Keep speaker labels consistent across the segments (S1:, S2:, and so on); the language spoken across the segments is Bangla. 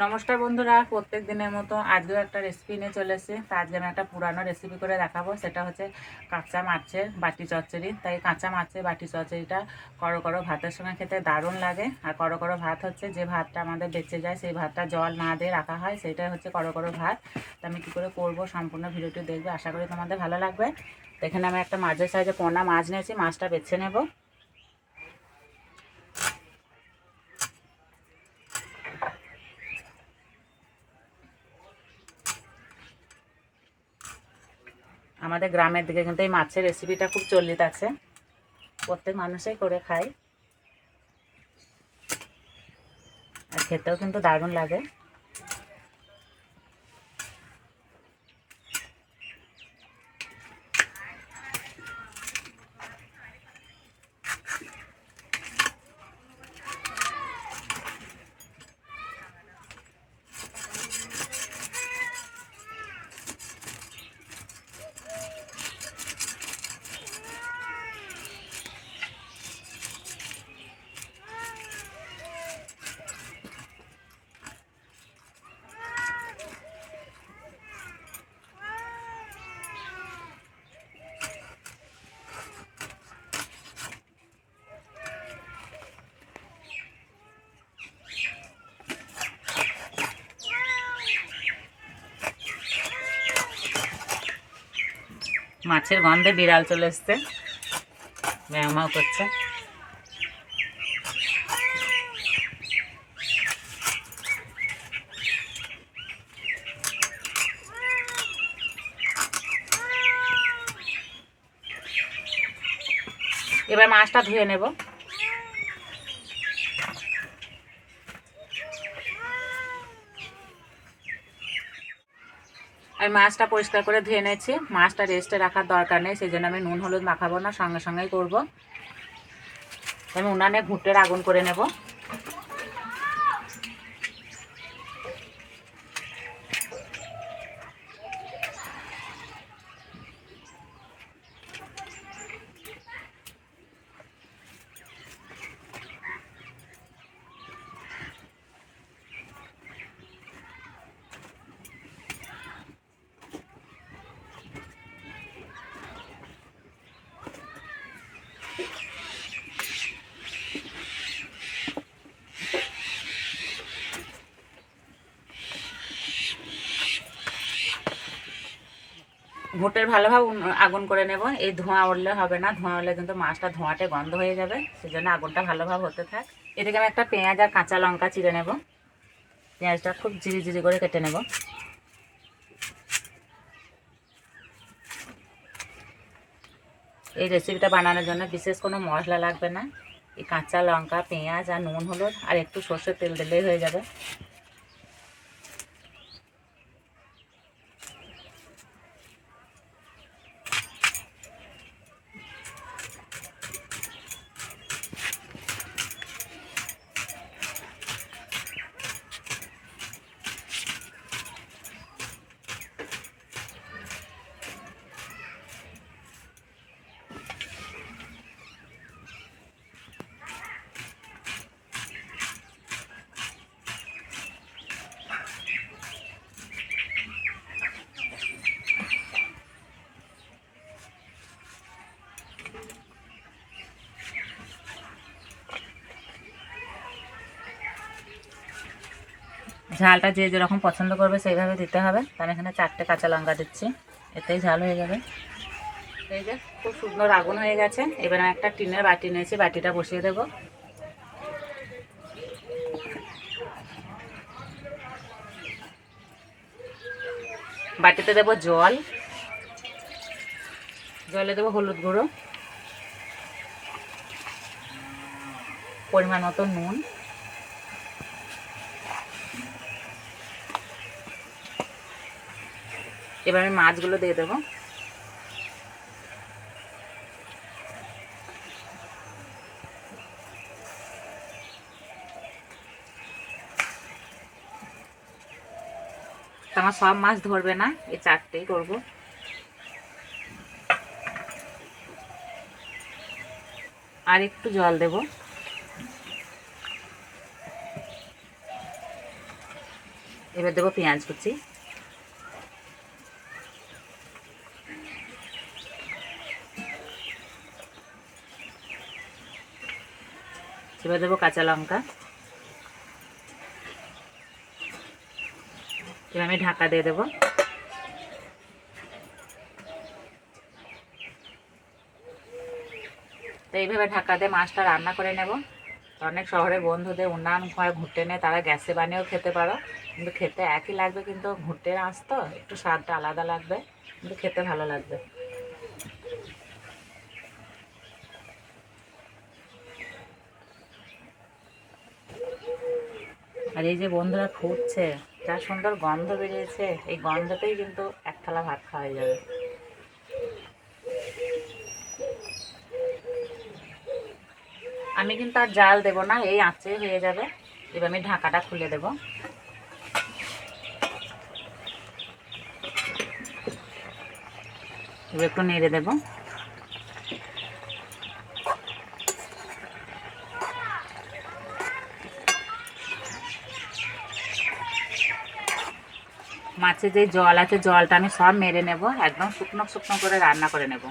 S1: নমস্কার বন্ধুরা, প্রত্যেক দিনের মতো আজকেও একটা রেসিপি নিয়ে চলে এসেছি। তা আজকে আমি একটা পুরানো রেসিপি করে দেখাবো। সেটা হচ্ছে কাঁচা মাছের বাটি চচ্চড়ি। তাই কাঁচা মাছের বাটি চচ্চড়িটা করো করো ভাতের সঙ্গে খেতে দারুণ লাগে। আর করো করো ভাত হচ্ছে যে ভাতটা আমাদের বেঁচে যায়, সেই ভাতটা জল না দিয়ে রাখা হয়, সেটাই হচ্ছে করো করো ভাত। তো আমি কী করে করবো সম্পূর্ণ ভিডিওটি দেখবে, আশা করি তোমাদের ভালো লাগবে। তো এখানে আমি একটা মাঝের সাইজে পোনা মাছ নিয়েছি, মাছটা বেছে নেব। আমাদের গ্রামের দিকে কিন্তু এই মাছের রেসিপিটা খুব চলিত আছে, প্রত্যেক মানুষই করে খায়, আর খেতেও কিন্তু দারুণ লাগে। মাছের গন্ধে বিড়াল চলে এসছে, ম্যাও করছে। এবার মাছটা ধুয়ে নেব। আমি মাছটা পরিষ্কার করে ধুয়ে নিয়েছি। মাছটা রেস্টে রাখার দরকার নেই, সেই জন্য আমি নুন হলুদ মাখাবো না, সঙ্গে সঙ্গেই করবো। আমি উনানে ঘুঁটের আগুন করে নেব। ঘুঁটের ভালোভাবে আগুন করে নেব। এই ধোঁয়া উঠলে হবে না, ধোঁয়া উঠলে কিন্তু মাছটা ধোঁয়াটে গন্ধ হয়ে যাবে, সেই জন্য আগুনটা ভালোভাবে হতে থাক। এদিকে আমি একটা পেঁয়াজ আর কাঁচা লঙ্কা চিড়ে নেব। পেঁয়াজটা খুব জিরি জিরি করে কেটে নেব। এই রেসিপিটা বানানোর জন্য বিশেষ কোনো মশলা লাগবে না। এই কাঁচা লঙ্কা, পেঁয়াজ আর নুন হলুদ আর একটু সর্ষের তেল দিলেই হয়ে যাবে। ঝালটা যে যেরকম পছন্দ করবে সেইভাবে দিতে হবে। তাহলে এখানে 4টে কাঁচা লঙ্কা দিচ্ছি, এতেই ঝাল হয়ে যাবে। এই যে খুব সুন্দর আগুন হয়ে গেছে। এবার আমি একটা টিনের বাটি নিয়েছি, বাটিটা বসিয়ে দেব। বাটিতে দেব জল, জলে দেবো হলুদ গুঁড়ো, পরিমাণ মতো নুন, এবার আমি মাছগুলো দিয়ে দেবো। আমার সব মাছ ধরবে না, এই 4টেই করবো। আর একটু জল দেব। এবার দেবো পেঁয়াজ কুচি, এবার দেবো কাঁচা লঙ্কা। এবার আমি ঢাকা দিয়ে দেবো। তো এইভাবে ঢাকা দিয়ে মাছটা রান্না করে নেব। অনেক শহরে বন্ধুদের উন্নয়ন হয় ঘুরতে নেয়, তারা গ্যাসে বানিয়েও খেতে পারো, কিন্তু খেতে একই লাগবে, কিন্তু ঘুরতে মাছ তো একটু স্বাদটা আলাদা লাগবে, কিন্তু খেতে ভালো লাগবে। আর এই যে বন্ধুরা ফুটছে, যা সুন্দর গন্ধ বেরিয়েছে, এই গন্ধতেই কিন্তু এক থালা ভাত খাওয়া যাবে। আমি কিন্তু আর জাল দেব না, এই আঁচে হয়ে যাবে। এবার আমি ঢাকাটা খুলে দেব। এবার একটু নেড়ে দেব। মাছের যে জল আছে, জলটা আমি সব মেরে নেব, একদম শুকনো শুকনো করে রান্না করে নেব।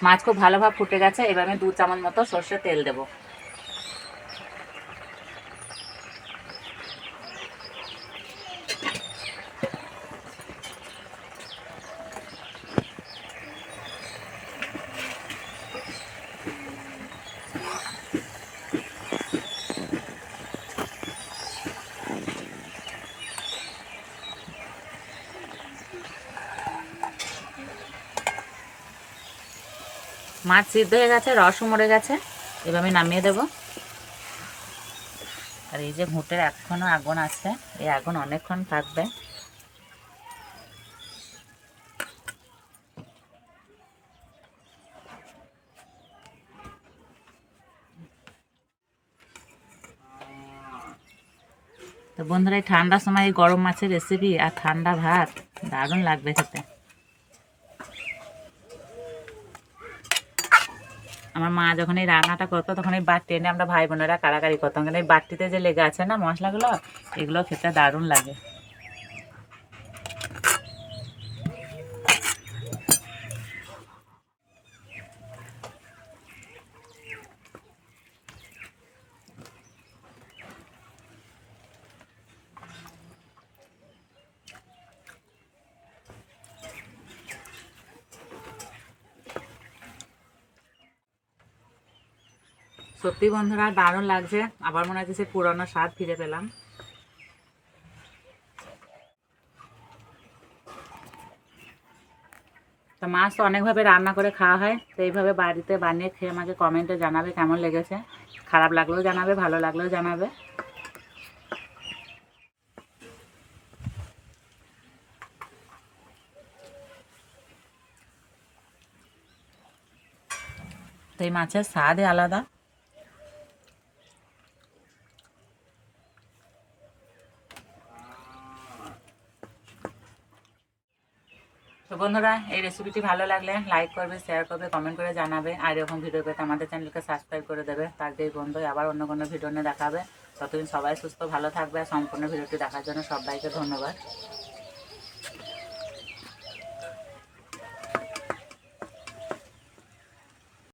S1: মাছ খুব ভালোভাবে ফুটে গেছে, এবার আমি 2 চামচ মতো সর্ষের তেল দেব। মাছ সিদ্ধ হয়ে গেছে, রসও মরে গেছে, এবার আমি নামিয়ে দেব। আর এই যে ঘুঁটের এখনও আগুন আছে, এই আগুন অনেকক্ষণ থাকবে। তো বন্ধুরা, এই ঠান্ডার সময় এই গরম মাছের রেসিপি আর ঠান্ডা ভাত দারুণ লাগবে খেতে। আমার মা যখন এই রান্নাটা করতো, তখন এই বাটি এনে আমরা ভাই বোনেরা কাড়াকাড়ি করতাম, কারণ এই বাটিতে যে লেগে আছে না মশলাগুলো, এগুলো খেতে দারুণ লাগে। সত্যি বন্ধুরা দারুণ লাগছে, আবার মনে হচ্ছে সে পুরনো স্বাদ ফিরে পেলাম। তো মাছ তো অনেকভাবে রান্না করে খাওয়া হয়, তো এইভাবে বাড়িতে বানিয়ে খেয়ে আমাকে কমেন্টে জানাবে কেমন লেগেছে। খারাপ লাগলেও জানাবে, ভালো লাগলেও জানাবে। তো এই মাছের স্বাদই আলাদা। তো বন্ধুরা, এই রেসিপিটি ভালো লাগলে লাইক করবে, শেয়ার করবে, কমেন্ট করে জানাবে। আর এরকম ভিডিও পেতে আমাদের চ্যানেলকে সাবস্ক্রাইব করে দেবে। তার যেই বন্ধু আবার অন্য কোনো ভিডিও নিয়ে দেখাবে। ততদিন সবাই সুস্থ ভালো থাকবে। আর সম্পূর্ণ ভিডিওটি দেখার জন্য সবাইকে ধন্যবাদ।